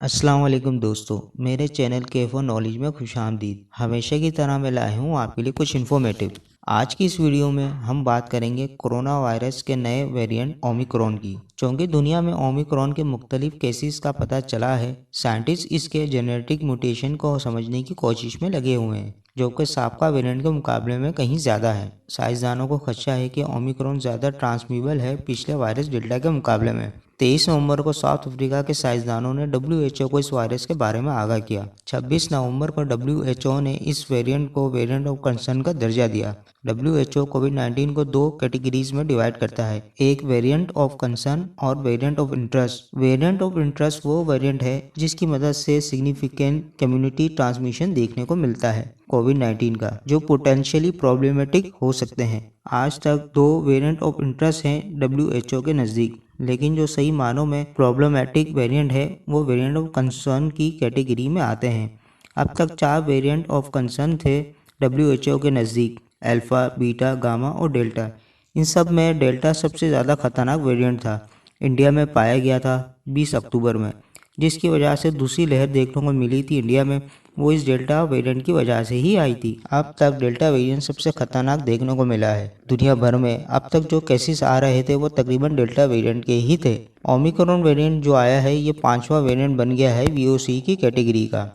अस्सलाम वालेकुम दोस्तों, मेरे चैनल के फॉर नॉलेज में खुशामदीद। हमेशा की तरह मैं लाया हूँ आपके लिए कुछ इन्फॉर्मेटिव। आज की इस वीडियो में हम बात करेंगे कोरोना वायरस के नए वेरिएंट ओमिक्रॉन की। चूँकि दुनिया में ओमिक्रॉन के मुख्तलिफ केसेस का पता चला है, साइंटिस्ट इसके जेनेटिक म्यूटेशन को समझने की कोशिश में लगे हुए हैं, जो कि साबका वेरिएंट के मुकाबले में कहीं ज़्यादा है। साइंसदानों को खदशा है कि ओमिक्रॉन ज़्यादा ट्रांसमिसिबल है पिछले वायरस डेल्टा के मुकाबले में। 23 नवंबर को साउथ अफ्रीका के साइंसदानों ने WHO को इस वायरस के बारे में आगाह किया। 26 नवंबर को WHO ने इस वेरिएंट को वेरिएंट ऑफ कंसर्न का दर्जा दिया। WHO कोविड-19 को दो कैटेगरीज में डिवाइड करता है, एक वेरिएंट ऑफ कंसर्न और variant of interest. Variant of interest वो वेरिएंट है जिसकी मदद से सिग्निफिकेंट कम्युनिटी ट्रांसमिशन देखने को मिलता है कोविड-19 का, जो पोटेंशियली प्रॉब्लमेटिक हो सकते हैं। आज तक दो वेरिएंट ऑफ इंटरेस्ट हैं WHO के नज़दीक, लेकिन जो सही मानों में प्रॉब्लमेटिक वेरिएंट है वो वेरिएंट ऑफ कंसर्न की कैटेगरी में आते हैं। अब तक 4 वेरिएंट ऑफ कंसर्न थे WHO के नज़दीक, अल्फ़ा, बीटा, गामा और डेल्टा। इन सब में डेल्टा सबसे ज़्यादा खतरनाक वेरिएंट था। इंडिया में पाया गया था 20 अक्टूबर में, जिसकी वजह से दूसरी लहर देखने को मिली थी इंडिया में, वो इस डेल्टा वेरिएंट की वजह से ही आई थी। अब तक डेल्टा वेरिएंट सबसे खतरनाक देखने को मिला है दुनिया भर में। अब तक जो केसेस आ रहे थे वो तकरीबन डेल्टा वेरिएंट के ही थे। ओमिक्रॉन वेरिएंट जो आया है ये 5वां वेरिएंट बन गया है VOC की कैटेगरी का।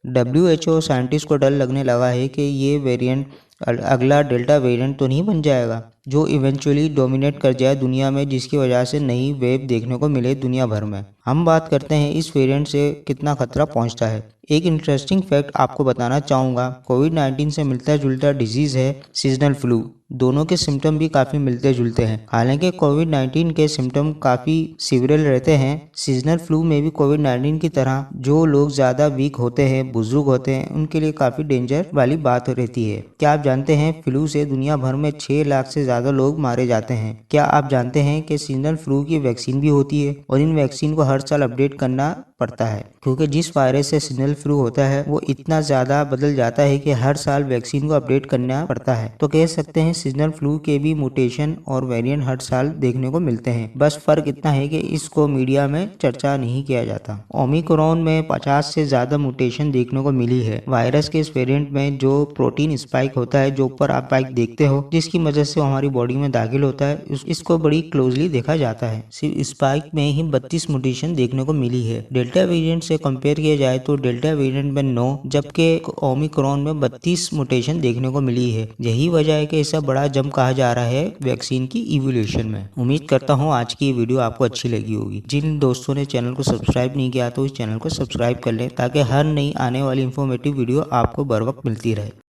WHO साइंटिस्ट को डर लगने लगा है कि ये वेरिएंट अगला डेल्टा वेरिएंट तो नहीं बन जाएगा जो इवेंचुअली डोमिनेट कर जाए दुनिया में, जिसकी वजह से नई वेव देखने को मिले दुनिया भर में। हम बात करते हैं इस वेरिएंट से कितना खतरा पहुंचता है। एक इंटरेस्टिंग फैक्ट आपको बताना चाहूँगा, कोविड-19 से मिलता जुलता डिजीज़ है सीजनल फ्लू। दोनों के सिम्टम भी काफ़ी मिलते जुलते हैं। हालांकि कोविड-19 के सिम्टम काफ़ी सीवियर रहते हैं, सीजनल फ्लू में भी कोविड-19 की तरह जो लोग ज़्यादा वीक होते हैं, बुजुर्ग होते हैं, उनके लिए काफ़ी डेंजर वाली बात रहती है। क्या आप जानते हैं फ्लू से दुनिया भर में 6 लाख से ज़्यादा लोग मारे जाते हैं? क्या आप जानते हैं कि सीजनल फ्लू की वैक्सीन भी होती है और इन वैक्सीन को हर साल अपडेट करना पड़ता है, क्योंकि जिस वायरस से सीजनल फ्लू होता है वो इतना ज़्यादा बदल जाता है कि हर साल वैक्सीन को अपडेट करना पड़ता है। तो कह सकते हैं सीजनल फ्लू के भी म्यूटेशन और वेरिएंट हर साल देखने को मिलते हैं। बस फर्क इतना है कि इसको मीडिया में चर्चा नहीं किया जाता। ओमिक्रॉन में 50 से ज़्यादा म्यूटेशन देखने को मिली है। वायरस के इस वेरिएंट में जो प्रोटीन स्पाइक होता है, जो ऊपर आप स्पाइक देखते हो, जिसकी मदद से हमारी बॉडी में दाखिल होता है, इसको बड़ी क्लोजली देखा जाता है। सिर्फ स्पाइक में ही 32 म्यूटेशन देखने को मिली है। डेल्टा वेरिएंट से कंपेयर किया जाए तो डेल्टा वेरिएंट में 9 जबकि ओमिक्रॉन में 32 म्यूटेशन देखने को मिली है। यही वजह है कि ऐसा बड़ा जंप कहा जा रहा है वैक्सीन की इवोल्यूशन में। उम्मीद करता हूँ आज की वीडियो आपको अच्छी लगी होगी। जिन दोस्तों ने चैनल को सब्सक्राइब नहीं किया तो इस चैनल को सब्सक्राइब कर लें, ताकि हर नई आने वाली इंफॉर्मेटिव वीडियो आपको बर वक्त मिलती रहे।